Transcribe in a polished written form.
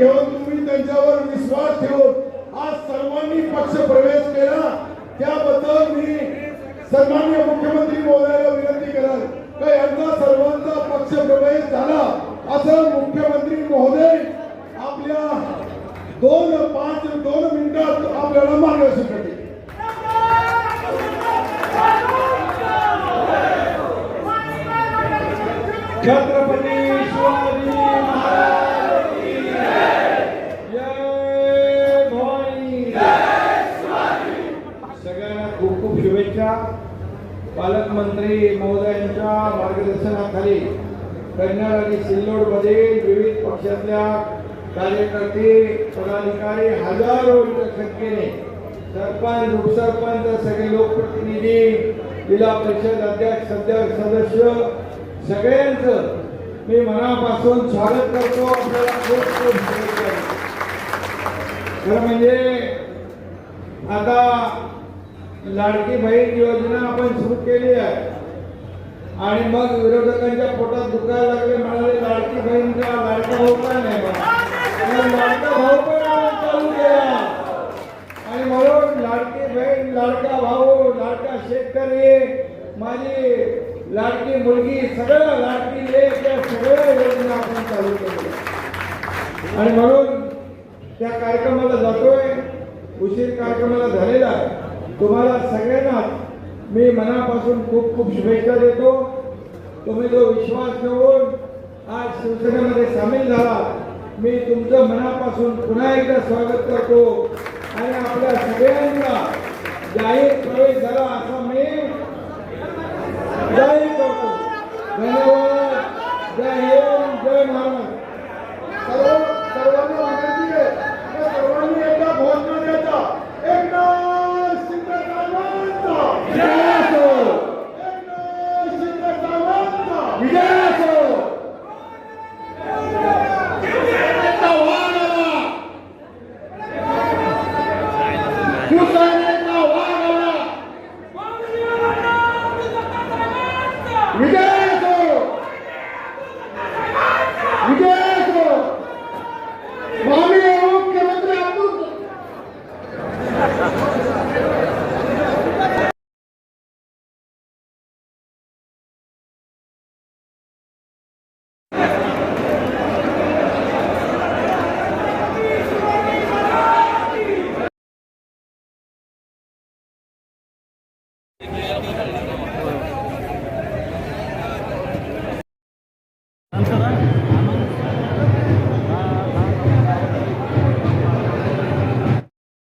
घेऊन तुम्ही त्यांच्यावर विश्वास ठेवून आज सर्वांनी पक्ष प्रवेश केला, त्याबद्दल मी सन्माननीय मुख्यमंत्री महोदयाला विनंती कराल की यांचा सर्वांचा पक्ष प्रवेश झाला असं मुख्यमंत्री महोदय आपल्या 2 मिनिटात आपल्याला मार्गदर्शन करतील. छत्रपती शिवाजी महाराज की जय भवानी. सगळ्यांना खूप खूप शुभेच्छा. पालकमंत्री महोदयांच्या मार्गदर्शनाखाली कन्नड आणि सिल्लोडमध्ये विविध पक्षातल्या कार्यकर्ते पदाधिकारी हजारोच्या संख्येने सरपंच उपसरपंच सगळे लोकप्रतिनिधी जिल्हा परिषद अध्यक्ष सदस्य सगळ्यांचं मी मनापासून स्वागत करतो. आपल्याला खूप खूप शुभेच्छा. खरं म्हणजे आता लाडकी बहीण योजना आपण सुरू केली आहे आणि मग विरोधकांच्या पोटात दुखायला लागले, म्हणाले लाडकी बहीणचा लाडका भाऊ का नाही लाडका भाऊ पण चालू केला. आणि म्हणून लाडकी बहीण लाडका भाऊ लाडका शेतकरी माझी लाडकी मुलगी सगळं लाडकी लेक या सगळ्या योजना आपण चालू केल्या. आणि म्हणून त्या कार्यक्रमाला जातोय. उशीर कार्यक्रमाला झालेला आहे. तुम्हाला सगळ्यांना मी मनापासून खूप खूप शुभेच्छा देतो. तुम्ही जो विश्वास ठेवून आज शिवसेनेमध्ये सामील झाला, मी तुमचं मनापासून पुन्हा एकदा स्वागत करतो. आणि आपल्या सगळ्यांना जाहीर प्रवेश झाला असा मी जाहीर करतो. धन्यवाद. जय हिंद, जय महाराष्ट्र. सर्वांना विनंती आहे की सर्वांनी एकदा घोषणा द्यायचा. एकनाथ शिंदे साहेबांचा विजय असो. एकनाथ शिंदे साहेबांचा विजय असो. Thank you.